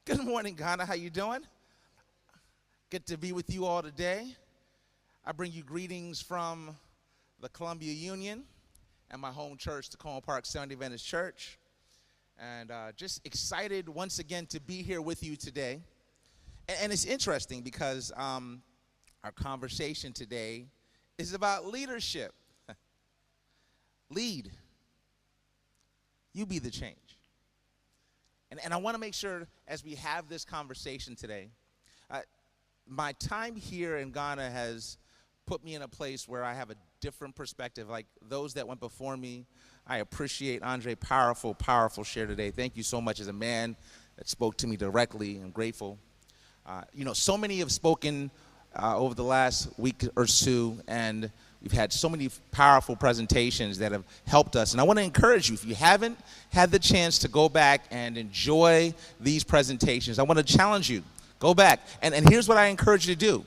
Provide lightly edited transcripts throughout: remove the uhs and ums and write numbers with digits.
Good morning, Ghana. How you doing? Good to be with you all today. I bring you greetings from the Columbia Union and my home church, the Colon Park Seventh-day Adventist Church. And just excited once again to be here with you today. And it's interesting because our conversation today is about leadership. Lead. You be the change. And I want to make sure as we have this conversation today, my time here in Ghana has put me in a place where I have a different perspective. Like those that went before me, I appreciate Andre, powerful share today. Thank you so much as a man that spoke to me directly. I'm grateful. So many have spoken over the last week or two, and we've had so many powerful presentations that have helped us. And I want to encourage you, if you haven't had the chance to go back and enjoy these presentations, I want to challenge you. Go back. And here's what I encourage you to do.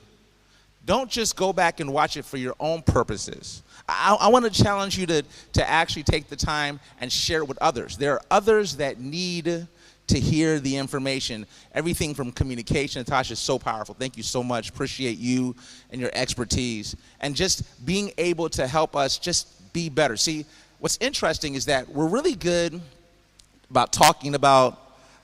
Don't just go back and watch it for your own purposes. I want to challenge you to actually take the time and share it with others. There are others that need to hear the information. Everything from communication. Natasha is so powerful. Thank you so much. Appreciate you and your expertise. And just being able to help us just be better. See, what's interesting is that we're really good about talking about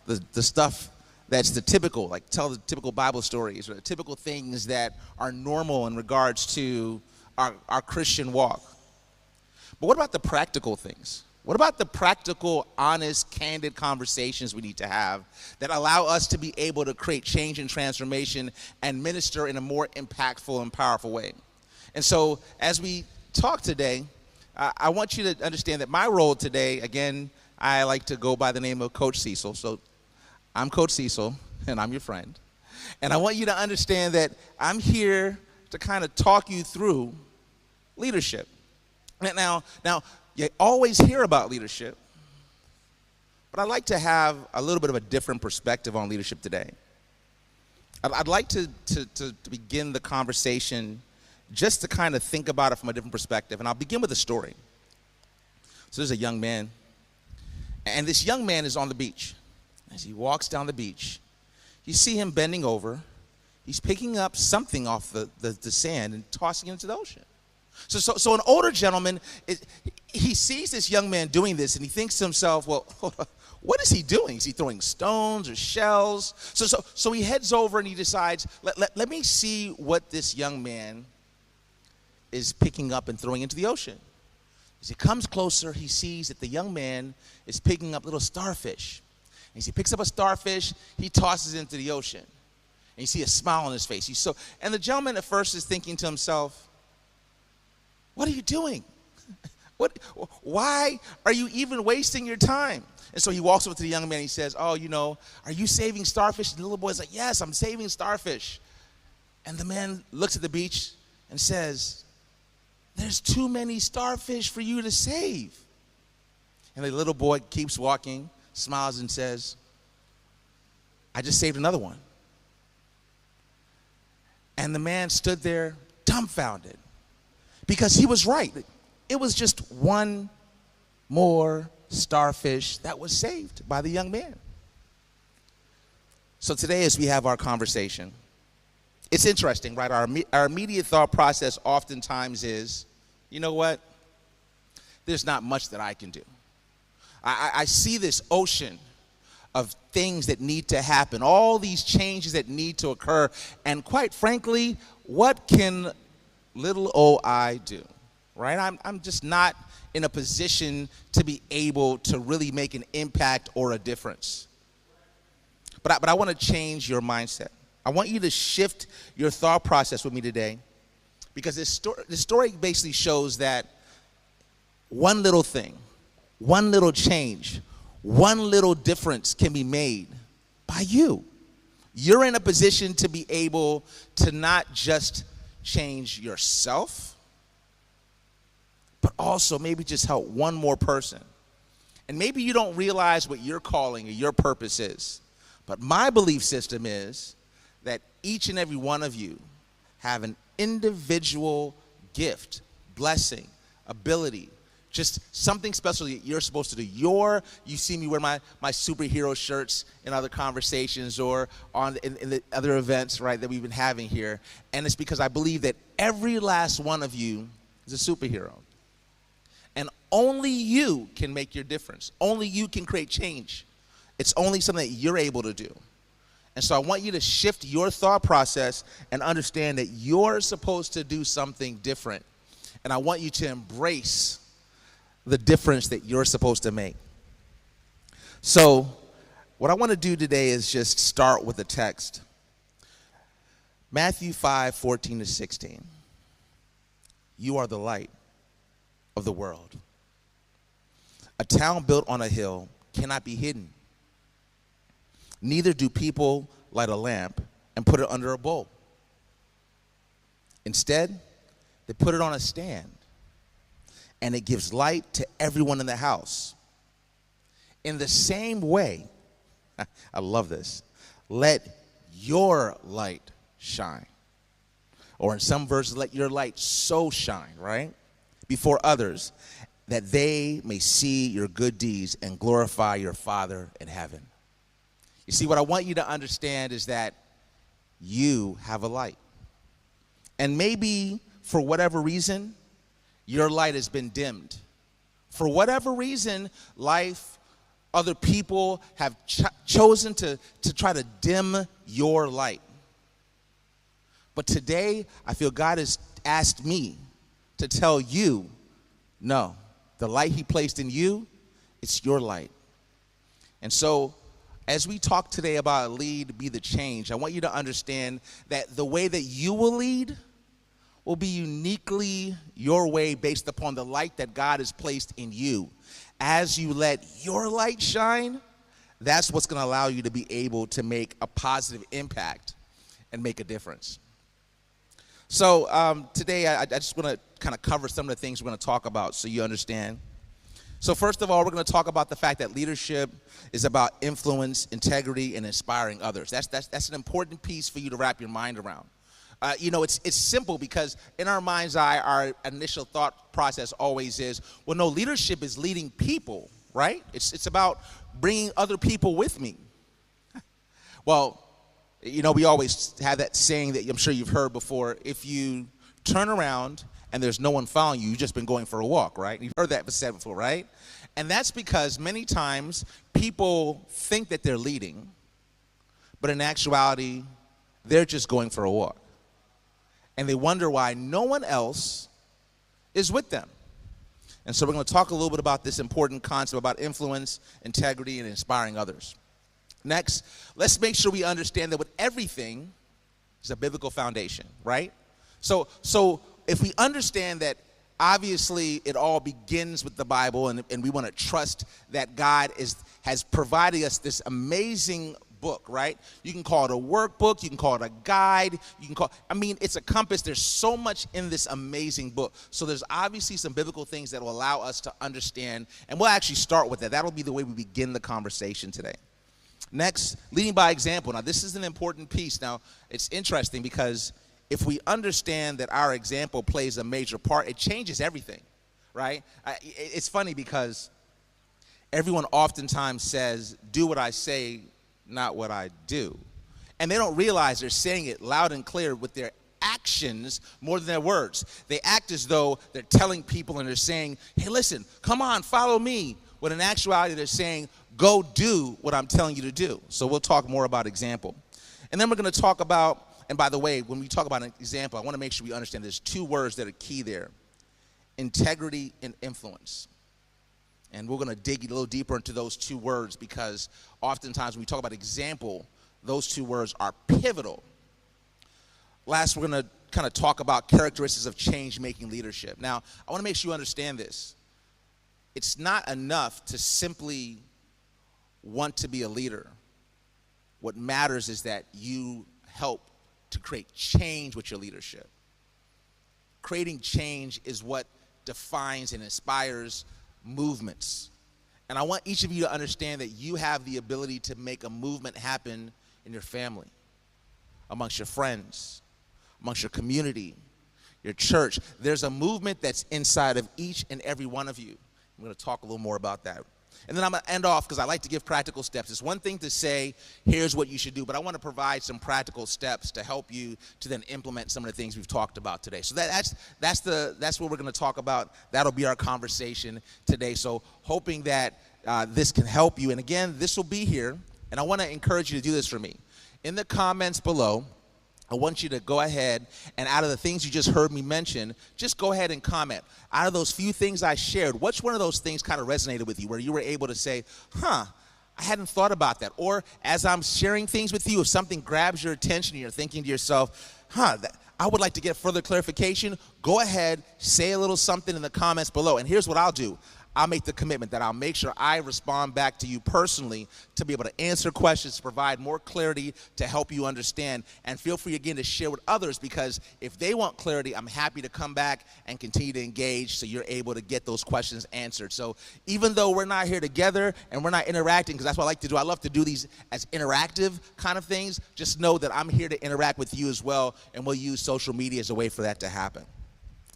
the stuff that's the typical, like tell the typical Bible stories or the typical things that are normal in regards to our Christian walk. But what about the practical things? What about the practical, honest, candid conversations we need to have that allow us to be able to create change and transformation and minister in a more impactful and powerful way? And so as we talk today, I want you to understand that my role today, again, I like to go by the name of Coach Cecil. So I'm Coach Cecil, and I'm your friend. And I want you to understand that I'm here to kind of talk you through leadership. Now, you always hear about leadership, but I'd like to have a little bit of a different perspective on leadership today. I'd like to begin the conversation just to kind of think about it from a different perspective, and I'll begin with a story. So there's a young man, and this young man is on the beach. As he walks down the beach, you see him bending over. He's picking up something off the sand and tossing it into the ocean. So an older gentleman, he sees this young man doing this, and he thinks to himself, well, what is he doing? Is he throwing stones or shells? So he heads over and he decides, let me see what this young man is picking up and throwing into the ocean. As he comes closer, he sees that the young man is picking up little starfish. And as he picks up a starfish, he tosses it into the ocean. And you see a smile on his face. And the gentleman at first is thinking to himself, what are you doing? Why are you even wasting your time? And so he walks over to the young man and he says, are you saving starfish? And the little boy's like, yes, I'm saving starfish. And the man looks at the beach and says, there's too many starfish for you to save. And the little boy keeps walking, smiles and says, I just saved another one. And the man stood there dumbfounded because he was right. It was just one more starfish that was saved by the young man. So today as we have our conversation, it's interesting, right? Our immediate thought process oftentimes is, you know what? There's not much that I can do. I see this ocean of things that need to happen, all these changes that need to occur, and quite frankly, what can little old I do, right? I'm just not in a position to be able to really make an impact or a difference. But I want to change your mindset. I want you to shift your thought process with me today, because this story basically shows that one little thing, one little change, one little difference can be made by you. You're in a position to be able to not just change yourself, but also maybe just help one more person. And maybe you don't realize what your calling or your purpose is. But my belief system is that each and every one of you have an individual gift, blessing, ability, Just something special that you're supposed to do. You see me wear my superhero shirts in other conversations or in the other events, right, that we've been having here. And it's because I believe that every last one of you is a superhero. And only you can make your difference. Only you can create change. It's only something that you're able to do. And so I want you to shift your thought process and understand that you're supposed to do something different. And I want you to embrace the difference that you're supposed to make. So what I want to do today is just start with the text. Matthew 5:14-16. You are the light of the world. A town built on a hill cannot be hidden. Neither do people light a lamp and put it under a bowl. Instead, they put it on a stand, and it gives light to everyone in the house. In the same way, I love this, let your light shine. Or in some verses, let your light so shine, right, before others, that they may see your good deeds and glorify your Father in heaven. You see, what I want you to understand is that you have a light. And maybe for whatever reason, your light has been dimmed. For whatever reason, life, other people have chosen to try to dim your light. But today, I feel God has asked me to tell you, no, the light he placed in you, it's your light. And so, as we talk today about lead, be the change, I want you to understand that the way that you will lead will be uniquely your way based upon the light that God has placed in you. As you let your light shine, that's what's going to allow you to be able to make a positive impact and make a difference. So today I just want to kind of cover some of the things we're going to talk about so you understand. So first of all, we're going to talk about the fact that leadership is about influence, integrity, and inspiring others. That's an important piece for you to wrap your mind around. It's simple because in our mind's eye, our initial thought process always is, well, no, leadership is leading people, right? It's about bringing other people with me. Well, we always have that saying that I'm sure you've heard before. If you turn around and there's no one following you, you've just been going for a walk, right? You've heard that said before, right? And that's because many times people think that they're leading, but in actuality, they're just going for a walk. And they wonder why no one else is with them. And so we're going to talk a little bit about this important concept about influence, integrity, and inspiring others. Next, let's make sure we understand that with everything is a biblical foundation, right? So if we understand that obviously it all begins with the Bible and we want to trust that God has provided us this amazing book, right? You can call it a workbook, you can call it a guide, it's a compass. There's so much in this amazing book. So there's obviously some biblical things that will allow us to understand, and we'll actually start with that. That'll be the way we begin the conversation today. Next, leading by example. Now, this is an important piece. Now, it's interesting because if we understand that our example plays a major part, it changes everything, right? It's funny because everyone oftentimes says, do what I say, not what I do. And they don't realize they're saying it loud and clear with their actions more than their words. They act as though they're telling people and they're saying, hey, listen, come on, follow me. When in actuality, they're saying, go do what I'm telling you to do. So we'll talk more about example. And then we're going to talk about, and by the way, when we talk about an example, I want to make sure we understand there's two words that are key there: integrity and influence. And we're going to dig a little deeper into those two words because oftentimes when we talk about example, those two words are pivotal. Last, we're going to kind of talk about characteristics of change-making leadership. Now, I want to make sure you understand this. It's not enough to simply want to be a leader. What matters is that you help to create change with your leadership. Creating change is what defines and inspires movements. And I want each of you to understand that you have the ability to make a movement happen in your family, amongst your friends, amongst your community, your church. There's a movement that's inside of each and every one of you. I'm going to talk a little more about that. And then I'm going to end off because I like to give practical steps. It's one thing to say, here's what you should do, but I want to provide some practical steps to help you to then implement some of the things we've talked about today. So that's what we're going to talk about. That'll be our conversation today. So hoping that this can help you. And again, this will be here, and I want to encourage you to do this for me. In the comments below, I want you to go ahead and out of the things you just heard me mention, just go ahead and comment. Out of those few things I shared, which one of those things kind of resonated with you where you were able to say, I hadn't thought about that. Or as I'm sharing things with you, if something grabs your attention and you're thinking to yourself, I would like to get further clarification, go ahead, say a little something in the comments below. And here's what I'll do. I'll make the commitment that I'll make sure I respond back to you personally to be able to answer questions, to provide more clarity, to help you understand. And feel free, again, to share with others, because if they want clarity, I'm happy to come back and continue to engage so you're able to get those questions answered. So even though we're not here together and we're not interacting, because that's what I like to do, I love to do these as interactive kind of things, just know that I'm here to interact with you as well, and we'll use social media as a way for that to happen.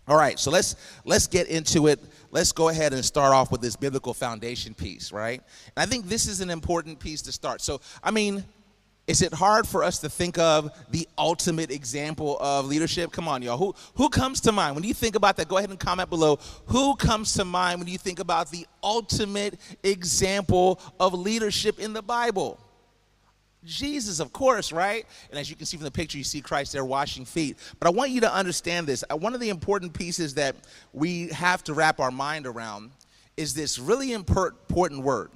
All right, so let's get into it. Let's go ahead and start off with this biblical foundation piece, right? And I think this is an important piece to start. So, is it hard for us to think of the ultimate example of leadership? Come on, y'all. Who comes to mind? When you think about that, go ahead and comment below. Who comes to mind when you think about the ultimate example of leadership in the Bible? Jesus, of course, right? And as you can see from the picture, you see Christ there washing feet. But I want you to understand this. One of the important pieces that we have to wrap our mind around is this really important word.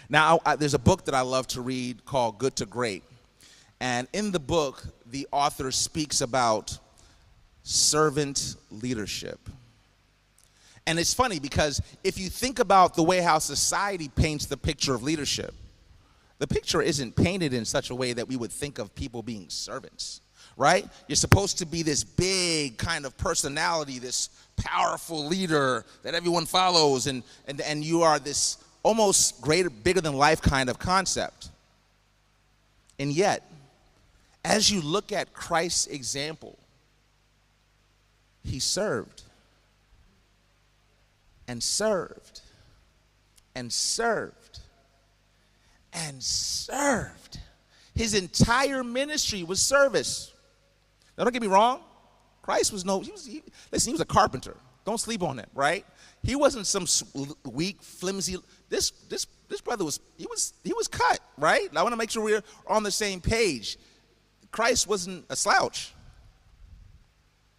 Now, there's a book that I love to read called Good to Great. And in the book, the author speaks about servant leadership. And it's funny because if you think about the way how society paints the picture of leadership, the picture isn't painted in such a way that we would think of people being servants, right? You're supposed to be this big kind of personality, this powerful leader that everyone follows, and you are this almost bigger than life kind of concept. And yet, as you look at Christ's example, he served and served and served and served. His entire ministry was service. Now, don't get me wrong. Christ was he was a carpenter. Don't sleep on it, right? He wasn't some weak, flimsy. This brother was cut, right? I want to make sure we're on the same page. Christ wasn't a slouch,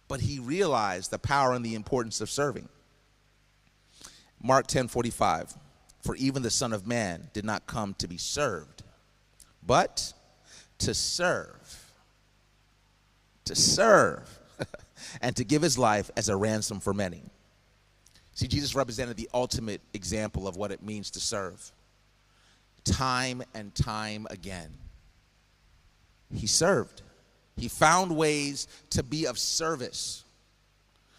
but he realized the power and the importance of serving. Mark 10:45. For even the Son of Man did not come to be served, but to serve, and to give his life as a ransom for many. See, Jesus represented the ultimate example of what it means to serve. Time and time again, he served. He found ways to be of service.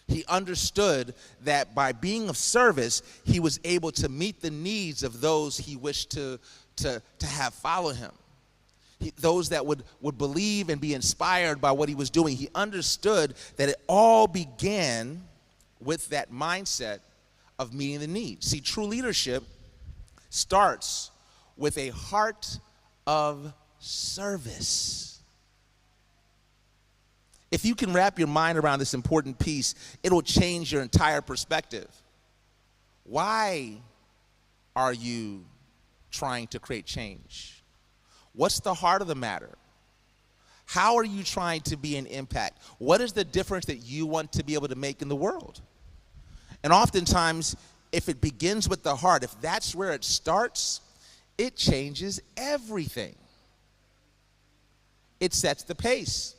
He understood that by being of service, he was able to meet the needs of those he wished to have follow him. Those that would believe and be inspired by what he was doing. He understood that it all began with that mindset of meeting the needs. See, true leadership starts with a heart of service. If you can wrap your mind around this important piece, it'll change your entire perspective. Why are you trying to create change? What's the heart of the matter? How are you trying to be an impact? What is the difference that you want to be able to make in the world? And oftentimes, if it begins with the heart, if that's where it starts, it changes everything. It sets the pace.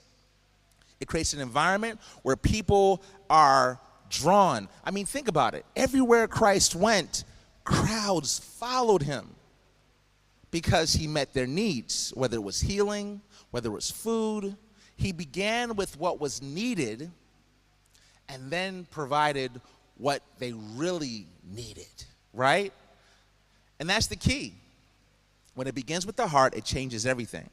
It creates an environment where people are drawn. Think about it. Everywhere Christ went, crowds followed him because he met their needs, whether it was healing, whether it was food. He began with what was needed and then provided what they really needed, right? And that's the key. When it begins with the heart, it changes everything.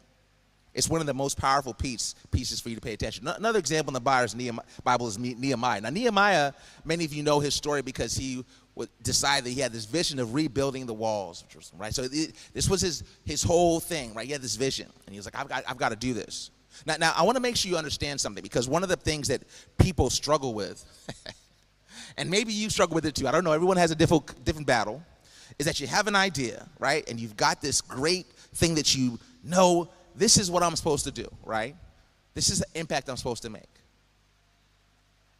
It's one of the most powerful pieces for you to pay attention. Another example in the Bible is Nehemiah. Now, Nehemiah, many of you know his story because he decided that he had this vision of rebuilding the walls of Jerusalem, right? So this was his whole thing, right? He had this vision, and he was like, I've got to do this. Now, I want to make sure you understand something, because one of the things that people struggle with, and maybe you struggle with it too, I don't know, everyone has a different battle, is that you have an idea, right? And you've got this great thing that you know, this is what I'm supposed to do, right? This is the impact I'm supposed to make.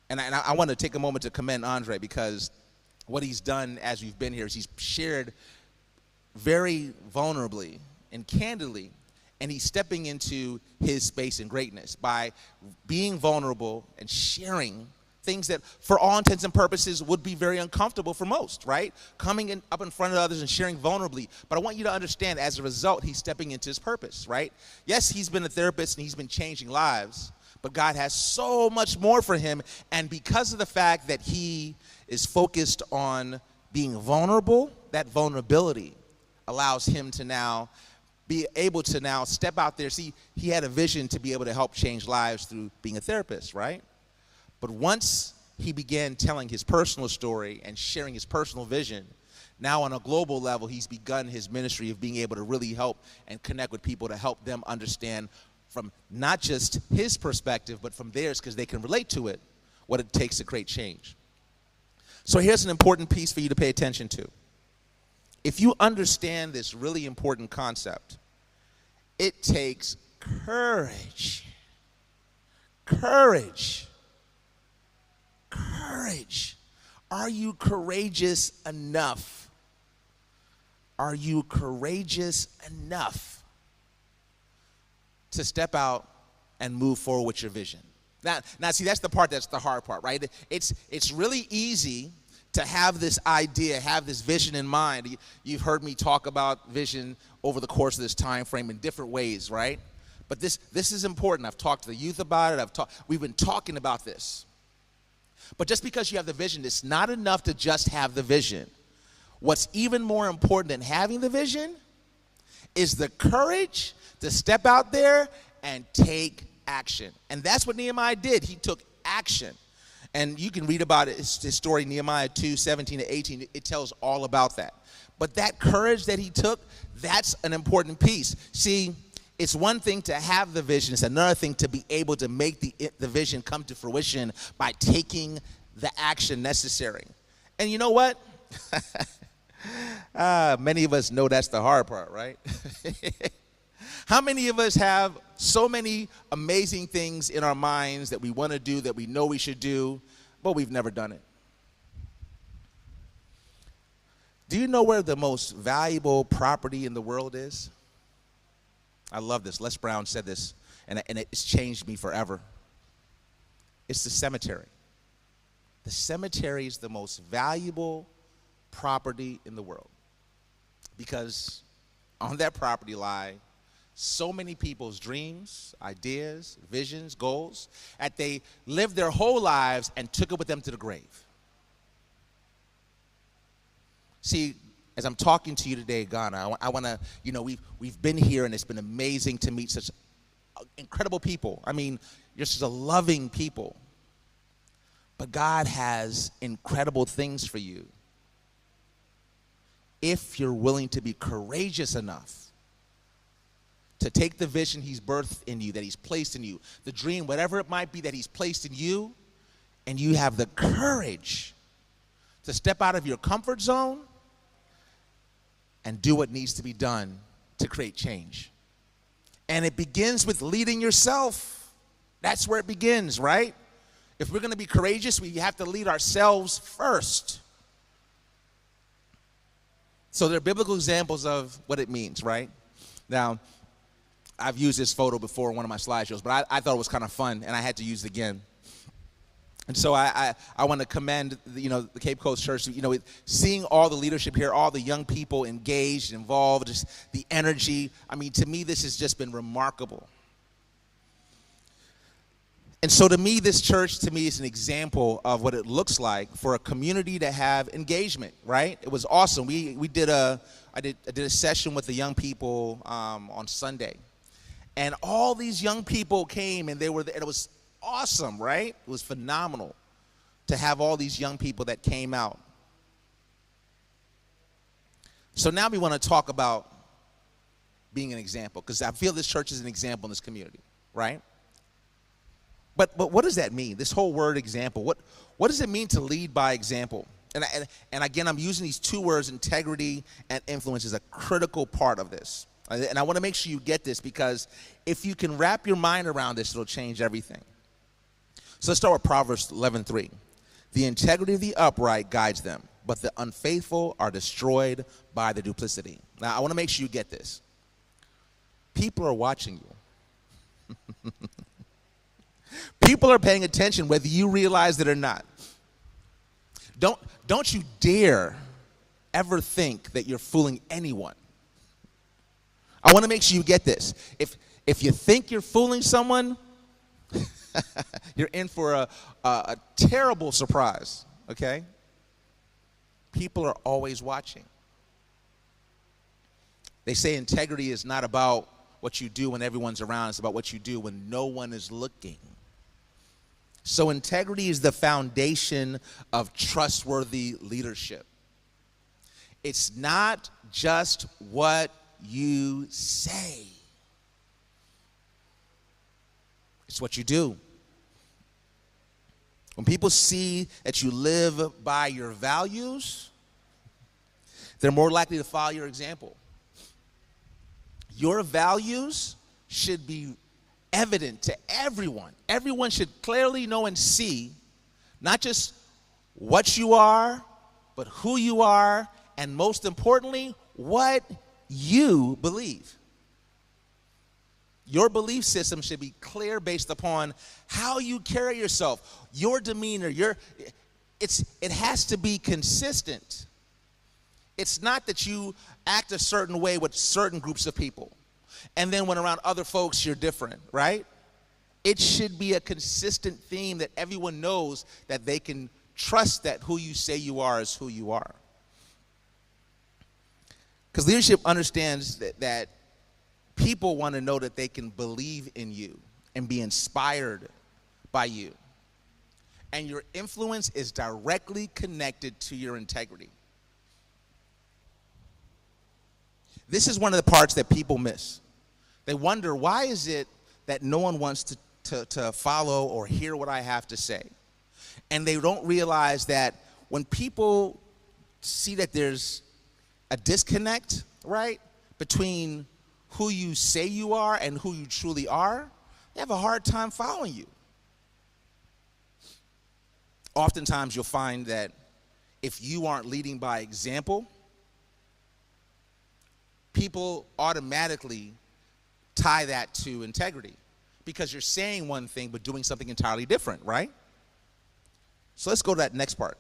And I want to take a moment to commend Andre, because what he's done as we've been here is he's shared very vulnerably and candidly, and he's stepping into his space and greatness by being vulnerable and sharing things that, for all intents and purposes, would be very uncomfortable for most, right? Coming up in front of others and sharing vulnerably. But I want you to understand, as a result, he's stepping into his purpose, right? Yes, he's been a therapist and he's been changing lives, but God has so much more for him. And because of the fact that he is focused on being vulnerable, that vulnerability allows him to now be able to now step out there. See, he had a vision to be able to help change lives through being a therapist, right? But once he began telling his personal story and sharing his personal vision, now on a global level, he's begun his ministry of being able to really help and connect with people to help them understand from not just his perspective, but from theirs, because they can relate to it, what it takes to create change. So here's an important piece for you to pay attention to. If you understand this really important concept, it takes courage. Courage. Courage. Are you courageous enough? Are you courageous enough to step out and move forward with your vision? Now, see, that's the part that's the hard part, right? It's really easy to have this idea, have this vision in mind. You've heard me talk about vision over the course of this time frame in different ways, right? But this is important. I've talked to the youth about it. We've been talking about this. But just because you have the vision, it's not enough to just have the vision. What's even more important than having the vision is the courage to step out there and take action. And that's what Nehemiah did. He took action. And you can read about it, his story, Nehemiah 2:17-18. It tells all about that. But that courage that he took, that's an important piece. See, it's one thing to have the vision. It's another thing to be able to make the vision come to fruition by taking the action necessary. And you know what? Many of us know that's the hard part, right? How many of us have so many amazing things in our minds that we want to do, that we know we should do, but we've never done it? Do you know where the most valuable property in the world is? I love this. Les Brown said this, and it's changed me forever. It's the cemetery. The cemetery is the most valuable property in the world, because on that property lie so many people's dreams, ideas, visions, goals, that they lived their whole lives and took it with them to the grave. See, as I'm talking to you today, Ghana, I want to, we've been here, and it's been amazing to meet such incredible people. I mean, you're such a loving people. But God has incredible things for you if you're willing to be courageous enough to take the vision he's birthed in you, that he's placed in you, the dream, whatever it might be that he's placed in you, and you have the courage to step out of your comfort zone and do what needs to be done to create change. And it begins with leading yourself. That's where it begins, right? If we're going to be courageous, we have to lead ourselves first. So there are biblical examples of what it means, right? Now, I've used this photo before in one of my slideshows, but I thought it was kind of fun, and I had to use it again. And so I want to commend the Cape Coast Church, seeing all the leadership here, all the young people engaged, involved, just the energy. I mean, to me, this has just been remarkable. And so to me, this church, is an example of what it looks like for a community to have engagement, right? It was awesome. I did a session with the young people on Sunday. And all these young people came, and they were there. It was awesome, right? It was phenomenal to have all these young people that came out. So now we want to talk about being an example, because I feel this church is an example in this community, right? But what does that mean? This whole word example. What does it mean to lead by example? And again, I'm using these two words, integrity and influence, as a critical part of this. And I want to make sure you get this, because if you can wrap your mind around this, it'll change everything. So let's start with Proverbs 11:3. The integrity of the upright guides them, but the unfaithful are destroyed by the duplicity. Now, I want to make sure you get this. People are watching you. People are paying attention, whether you realize it or not. Don't you dare ever think that you're fooling anyone. I want to make sure you get this. If you think you're fooling someone, you're in for a terrible surprise, okay? People are always watching. They say integrity is not about what you do when everyone's around. It's about what you do when no one is looking. So integrity is the foundation of trustworthy leadership. It's not just what you say. It's what you do. When people see that you live by your values, they're more likely to follow your example. Your values should be evident to everyone. Everyone should clearly know and see not just what you are, but who you are, and most importantly, what you believe. Your belief system should be clear based upon how you carry yourself, your demeanor, it has to be consistent. It's not that you act a certain way with certain groups of people, and then when around other folks, you're different, right? It should be a consistent theme that everyone knows that they can trust that who you say you are is who you are. Because leadership understands that people want to know that they can believe in you and be inspired by you. And your influence is directly connected to your integrity. This is one of the parts that people miss. They wonder, why is it that no one wants to follow or hear what I have to say? And they don't realize that when people see that there's a disconnect, right, between who you say you are and who you truly are, they have a hard time following you. Oftentimes you'll find that if you aren't leading by example, people automatically tie that to integrity because you're saying one thing but doing something entirely different, right? So let's go to that next part.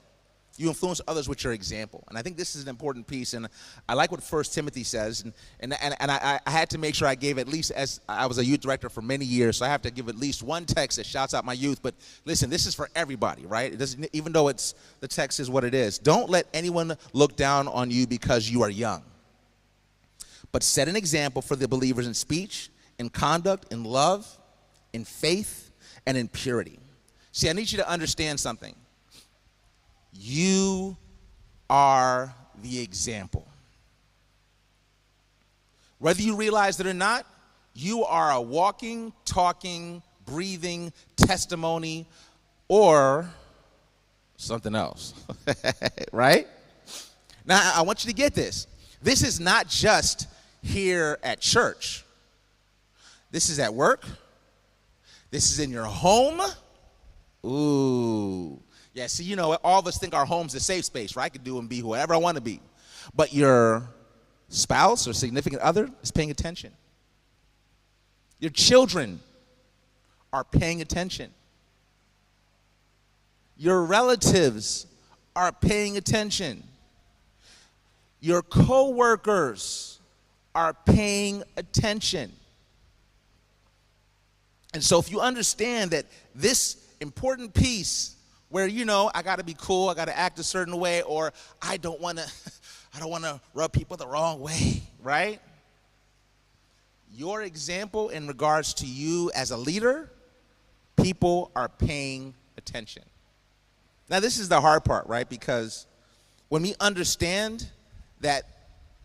You influence others with your example. And I think this is an important piece, and I like what 1 Timothy says, and I had to make sure I gave at least, as I was a youth director for many years, so I have to give at least one text that shouts out my youth. But listen, this is for everybody, right? It doesn't, even though the text is what it is. Don't let anyone look down on you because you are young, but set an example for the believers in speech, in conduct, in love, in faith, and in purity. See, I need you to understand something. You are the example. Whether you realize it or not, you are a walking, talking, breathing testimony or something else, right? Now, I want you to get this. This is not just here at church. This is at work. This is in your home. Ooh. Yeah, see, you know, all of us think our home's a safe space, right? I can do and be whoever I want to be. But your spouse or significant other is paying attention. Your children are paying attention. Your relatives are paying attention. Your coworkers are paying attention. And so if you understand that this important piece where, you know, I got to be cool, I got to act a certain way, or I don't want to rub people the wrong way, right? Your example in regards to you as a leader, people are paying attention. Now, this is the hard part, right? Because when we understand that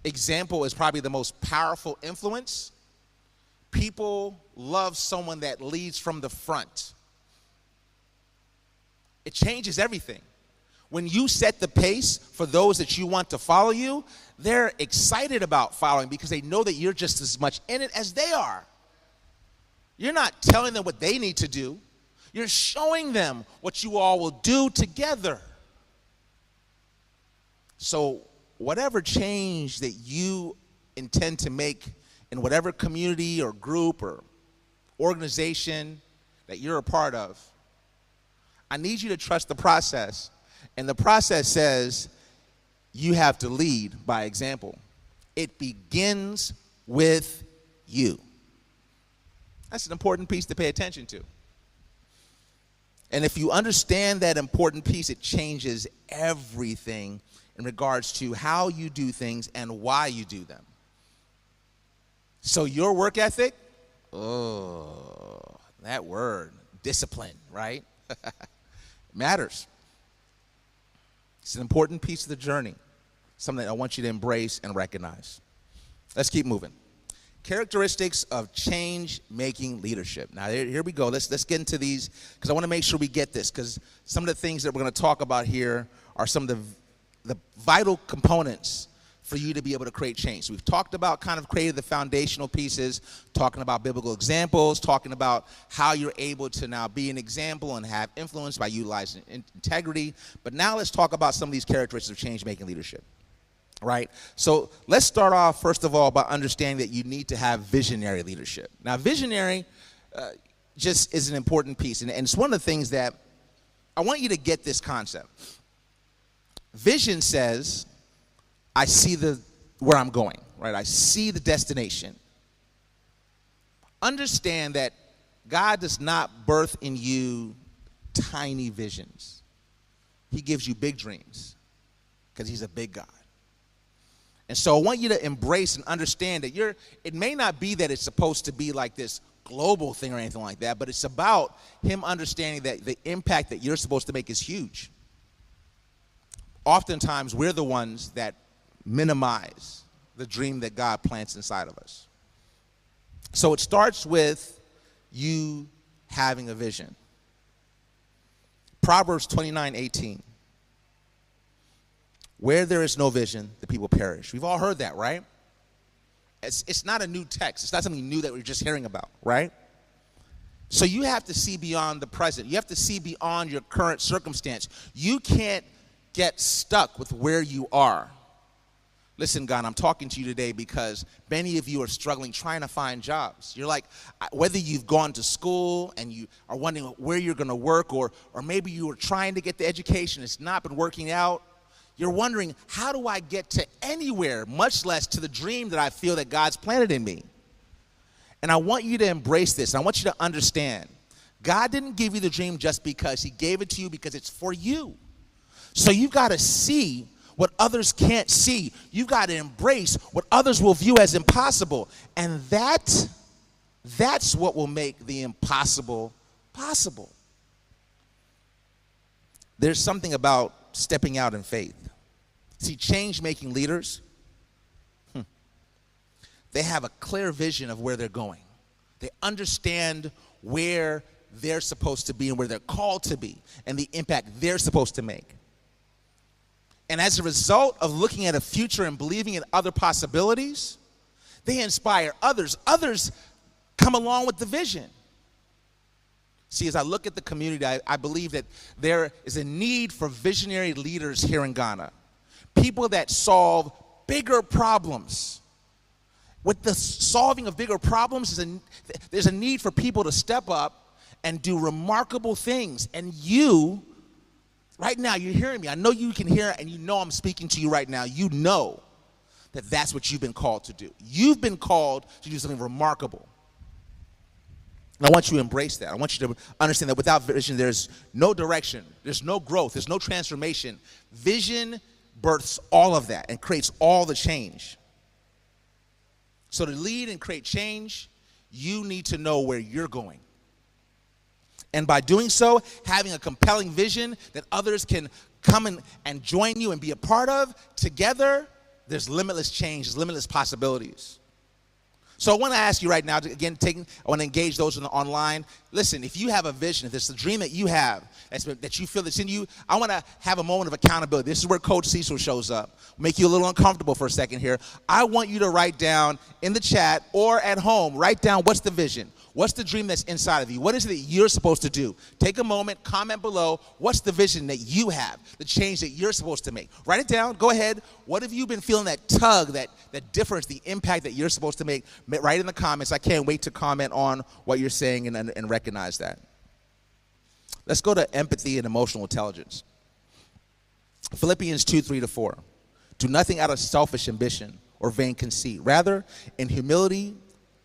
example is probably the most powerful influence. People love someone that leads from the front. It changes everything. When you set the pace for those that you want to follow you, they're excited about following because they know that you're just as much in it as they are. You're not telling them what they need to do. You're showing them what you all will do together. So whatever change that you intend to make in whatever community or group or organization that you're a part of, I need you to trust the process. And the process says you have to lead by example. It begins with you. That's an important piece to pay attention to. And if you understand that important piece, it changes everything in regards to how you do things and why you do them. So your work ethic, that word, discipline, right? Matters. It's an important piece of the journey, something that I want you to embrace and recognize. Let's keep moving. Characteristics of change-making leadership. Now, here we go. Let's get into these because I want to make sure we get this, because some of the things that we're going to talk about here are some of the vital components for you to be able to create change. So we've talked about kind of creating the foundational pieces, talking about biblical examples, talking about how you're able to now be an example and have influence by utilizing integrity. But now let's talk about some of these characteristics of change-making leadership, right? So let's start off, first of all, by understanding that you need to have visionary leadership. Now, visionary just is an important piece, and it's one of the things that I want you to get this concept. Vision says, I see where I'm going, right? I see the destination. Understand that God does not birth in you tiny visions. He gives you big dreams because he's a big God. And so I want you to embrace and understand that it may not be that it's supposed to be like this global thing or anything like that, but it's about him understanding that the impact that you're supposed to make is huge. Oftentimes, we're the ones that minimize the dream that God plants inside of us. So it starts with you having a vision. Proverbs 29:18. Where there is no vision, the people perish. We've all heard that, right? It's not a new text. It's not something new that we're just hearing about, right? So you have to see beyond the present. You have to see beyond your current circumstance. You can't get stuck with where you are. Listen, God, I'm talking to you today because many of you are struggling trying to find jobs. You're like, whether you've gone to school and you are wondering where you're going to work, or maybe you were trying to get the education, it's not been working out. You're wondering, how do I get to anywhere, much less to the dream that I feel that God's planted in me? And I want you to embrace this. I want you to understand, God didn't give you the dream just because. He gave it to you because it's for you. So you've got to see what others can't see. You've got to embrace what others will view as impossible. And that's what will make the impossible possible. There's something about stepping out in faith. See, change-making leaders, they have a clear vision of where they're going. They understand where they're supposed to be and where they're called to be and the impact they're supposed to make. And as a result of looking at a future and believing in other possibilities, they inspire others. Others come along with the vision. See, as I look at the community, I believe that there is a need for visionary leaders here in Ghana. People that solve bigger problems. With the solving of bigger problems, there's a need for people to step up and do remarkable things. And you, right now, you're hearing me. I know you can hear, and you know I'm speaking to you right now. You know that that's what you've been called to do. You've been called to do something remarkable. And I want you to embrace that. I want you to understand that without vision, there's no direction. There's no growth. There's no transformation. Vision births all of that and creates all the change. So to lead and create change, you need to know where you're going. And by doing so, having a compelling vision that others can come and join you and be a part of, together, there's limitless change, there's limitless possibilities. So I want to ask you right now, again, I want to engage those in the online. Listen, if you have a vision, if it's a dream that you have, that you feel that's in you, I want to have a moment of accountability. This is where Coach Cecil shows up. Make you a little uncomfortable for a second here. I want you to write down in the chat or at home, write down what's the vision. What's the dream that's inside of you? What is it that you're supposed to do? Take a moment, comment below. What's the vision that you have, the change that you're supposed to make? Write it down. Go ahead. What have you been feeling, that tug, that difference, the impact that you're supposed to make? Write in the comments. I can't wait to comment on what you're saying and recognize that. Let's go to empathy and emotional intelligence. Philippians 2:3-4. Do nothing out of selfish ambition or vain conceit. Rather, in humility,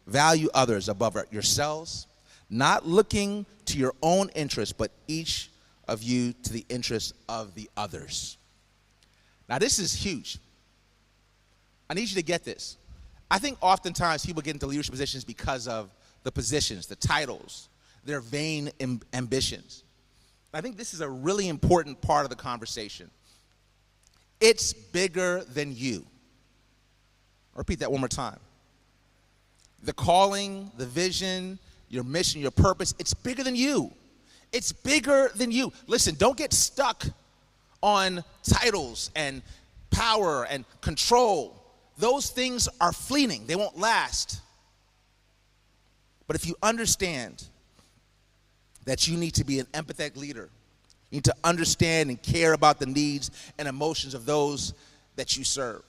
value others above yourselves, not looking to your own interest, but each of you to the interest of the others. Now, this is huge. I need you to get this. I think oftentimes people get into leadership positions because of the positions, the titles, their vain ambitions. I think this is a really important part of the conversation. It's bigger than you. I'll repeat that one more time. The calling, the vision, your mission, your purpose, it's bigger than you. It's bigger than you. Listen, don't get stuck on titles and power and control. Those things are fleeting. They won't last. But if you understand that you need to be an empathetic leader, you need to understand and care about the needs and emotions of those that you serve.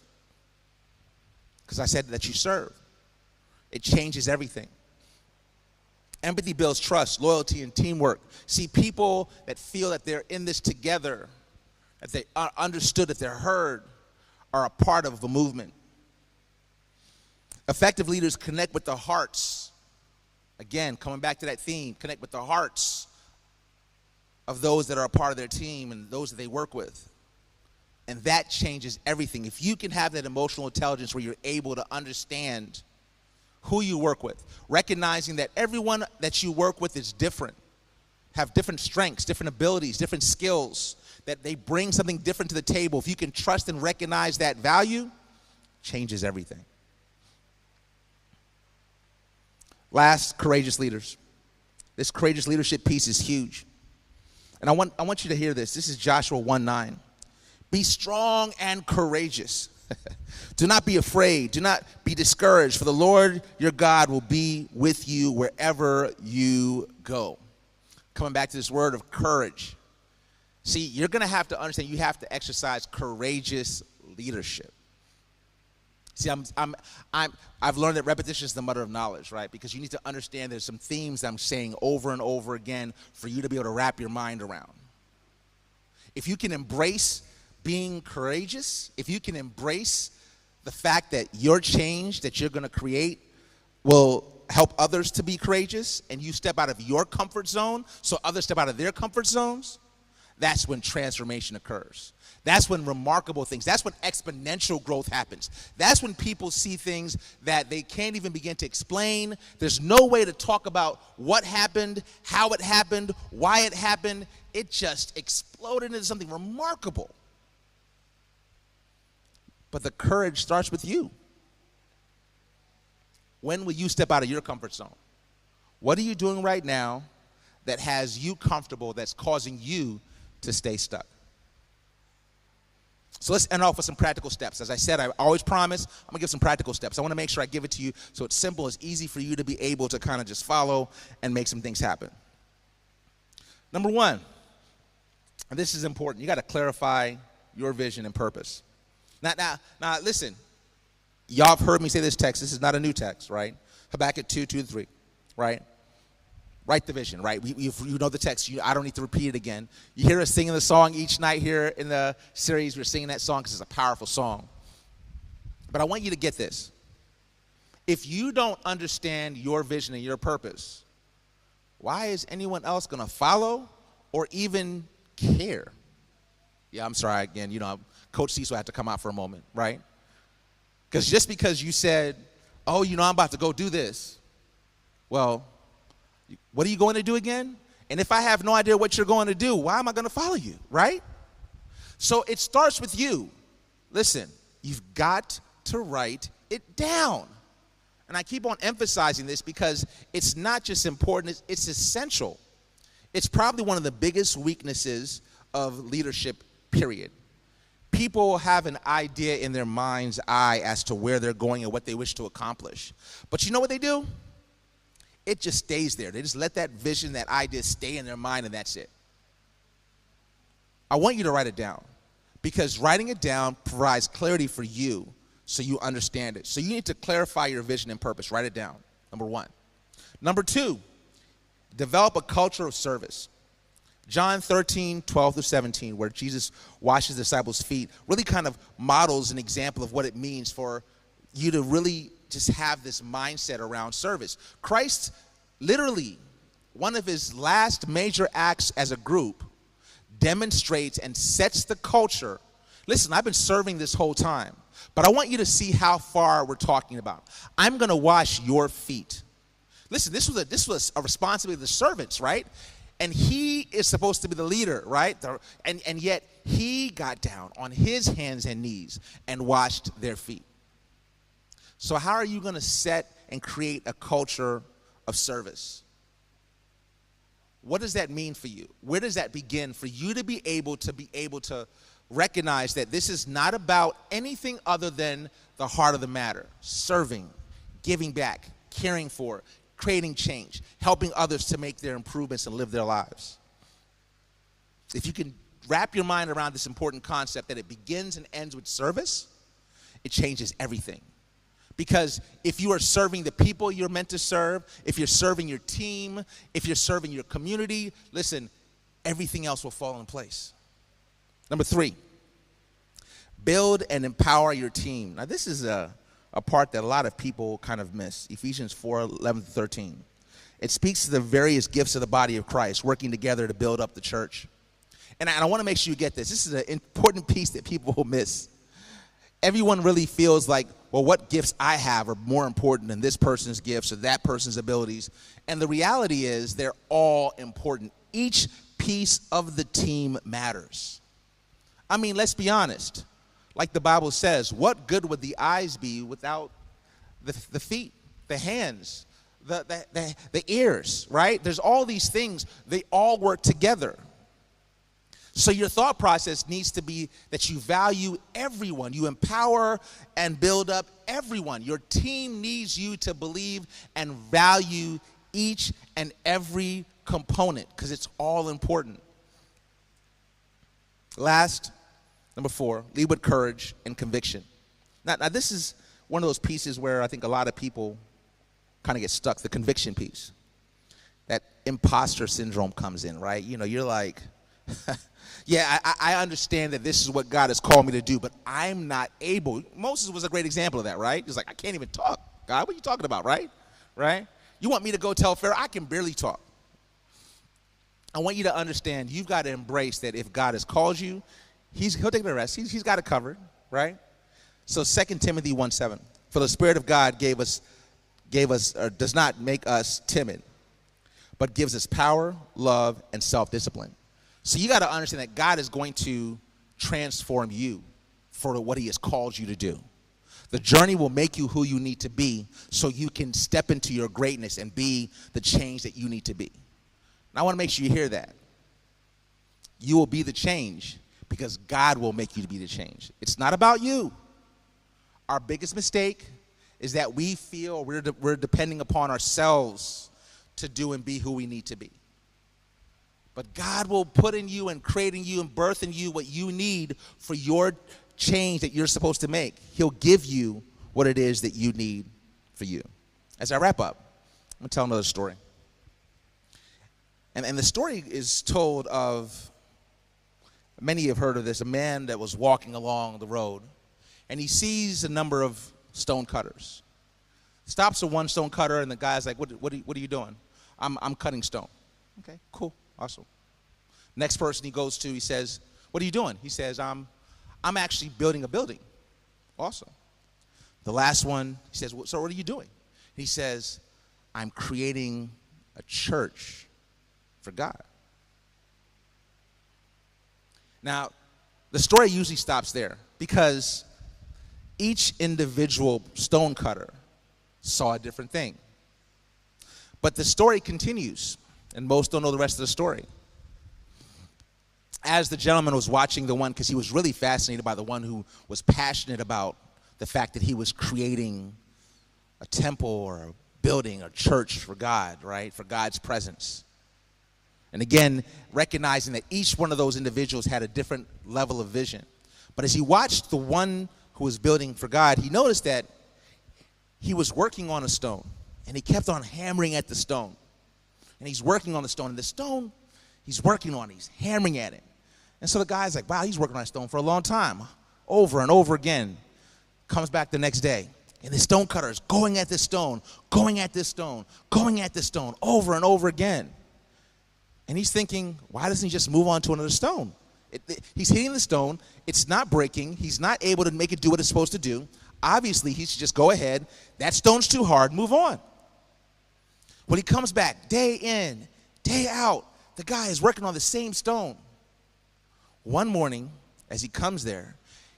Because I said that you serve. It changes everything. Empathy builds trust, loyalty, and teamwork. See, people that feel that they're in this together, that they are understood, that they're heard, are a part of a movement. Effective leaders connect with the hearts. Again, coming back to that theme, connect with the hearts of those that are a part of their team and those that they work with. And that changes everything. If you can have that emotional intelligence where you're able to understand who you work with, recognizing that everyone that you work with is different, have different strengths, different abilities, different skills, that they bring something different to the table. If you can trust and recognize that value, changes everything. Last, courageous leaders. This courageous leadership piece is huge. And I want you to hear this. This is Joshua 1:9. Be strong and courageous. Do not be afraid. Do not be discouraged, for the Lord your God will be with you wherever you go. Coming back to this word of courage. See, you're going to have to understand you have to exercise courageous leadership. See, I've learned that repetition is the mother of knowledge, right? Because you need to understand there's some themes I'm saying over and over again for you to be able to wrap your mind around. If you can embrace being courageous, if you can embrace the fact that your change that you're going to create will help others to be courageous, and you step out of your comfort zone so others step out of their comfort zones, that's when transformation occurs. That's when remarkable things, that's when exponential growth happens. That's when people see things that they can't even begin to explain. There's no way to talk about what happened, how it happened, why it happened. It just exploded into something remarkable. But the courage starts with you. When will you step out of your comfort zone? What are you doing right now that has you comfortable, that's causing you to stay stuck? So let's end off with some practical steps. As I said, I always promise I'm going to give some practical steps. I want to make sure I give it to you so it's simple, it's easy for you to be able to kind of just follow and make some things happen. Number one, and this is important, you got to clarify your vision and purpose. Now, listen, y'all have heard me say this text. This is not a new text, right? Habakkuk 2:2-3, right? Write the vision, right? You know the text. I don't need to repeat it again. You hear us singing the song each night here in the series. We're singing that song because it's a powerful song. But I want you to get this. If you don't understand your vision and your purpose, why is anyone else going to follow or even care? Yeah, I'm sorry again. Coach Cecil had to come out for a moment, right? Because just because you said, oh, I'm about to go do this. Well, what are you going to do again? And if I have no idea what you're going to do, why am I going to follow you, right? So it starts with you. Listen, You've got to write it down. And I keep on emphasizing this because it's not just important, it's essential. It's probably one of the biggest weaknesses of leadership, period. People have an idea in their mind's eye as to where they're going and what they wish to accomplish. But you know what they do? It just stays there. They just let that vision, that idea stay in their mind, and that's it. I want you to write it down, because writing it down provides clarity for you so you understand it. So you need to clarify your vision and purpose. Write it down, number one. Number two, develop a culture of service. John 13, 12 through 17, where Jesus washes the disciples' feet, really kind of models an example of what it means for you to really just have this mindset around service. Christ, literally, one of his last major acts as a group, demonstrates and sets the culture. Listen, I've been serving this whole time, but I want you to see how far we're talking about. I'm going to wash your feet. Listen, this was a responsibility of the servants, right? And he is supposed to be the leader, right? And yet he got down on his hands and knees and washed their feet. So how are you going to set and create a culture of service? What does that mean for you? Where does that begin for you to be able to recognize that this is not about anything other than the heart of the matter? Serving, giving back, caring for, creating change, helping others to make their improvements and live their lives. If you can wrap your mind around this important concept that it begins and ends with service, it changes everything. Because if you are serving the people you're meant to serve, if you're serving your team, if you're serving your community, listen, everything else will fall in place. Number three, build and empower your team. Now, this is a part that a lot of people kind of miss. Ephesians 4, 11 to 13. It speaks to the various gifts of the body of Christ working together to build up the church. And I want to make sure you get this. This is an important piece that people will miss. Everyone really feels like, well, what gifts I have are more important than this person's gifts or that person's abilities. And the reality is they're all important. Each piece of the team matters. I mean, let's be honest. Like the Bible says, what good would the eyes be without the feet, the hands, the ears, right? There's all these things. They all work together. So your thought process needs to be that you value everyone. You empower and build up everyone. Your team needs you to believe and value each and every component because it's all important. Last, number 4, lead with courage and conviction. Now this is one of those pieces where I think a lot of people kind of get stuck, the conviction piece. That imposter syndrome comes in, right? You know, you're like, yeah, I understand that this is what God has called me to do, but I'm not able. Moses was a great example of that, right? He's like, I can't even talk. God, what are you talking about, right? Right? You want me to go tell Pharaoh? I can barely talk. I want you to understand you've got to embrace that if God has called you, he'll take the rest. He's got it covered, right? So 2 Timothy 1:7, for the Spirit of God gave us or does not make us timid, but gives us power, love, and self-discipline. So you got to understand that God is going to transform you for what he has called you to do. The journey will make you who you need to be so you can step into your greatness and be the change that you need to be. And I want to make sure you hear that. You will be the change because God will make you to be the change. It's not about you. Our biggest mistake is that we feel we're depending upon ourselves to do and be who we need to be. But God will put in you and create in you and birth in you what you need for your change that you're supposed to make. He'll give you what it is that you need for you. As I wrap up, I'm going to tell another story. And the story is told of, many have heard of this, a man that was walking along the road, and he sees a number of stone cutters. Stops at one stone cutter, and the guy's like, what are you doing? I'm cutting stone. Okay, cool. Awesome. Next person he goes to, he says, what are you doing? He says, I'm actually building a building. Awesome. The last one, he says, so what are you doing? He says, I'm creating a church for God. Now, the story usually stops there because Each individual stonecutter saw a different thing. But the story continues, and most don't know the rest of the story. As the gentleman was watching the one, because he was really fascinated by the one who was passionate about the fact that he was creating a temple or a building or church for God, right? For God's presence. And again, recognizing that each one of those individuals had a different level of vision. But as he watched the one who was building for God, he noticed that he was working on a stone, and he kept on hammering at the stone. And he's working on the stone, and the stone he's working on, he's hammering at it. And so the guy's like, wow, he's working on a stone for a long time, over and over again. Comes back the next day, and the stone cutter is going at this stone, going at this stone, going at this stone, over and over again. And he's thinking, why doesn't he just move on to another stone? He's hitting the stone, it's not breaking, he's not able to make it do what it's supposed to do. Obviously, he should just go ahead, that stone's too hard, move on. When he comes back, day in, day out, the guy is working on the same stone. One morning, as he comes there,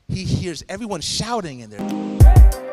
he hears everyone shouting in there.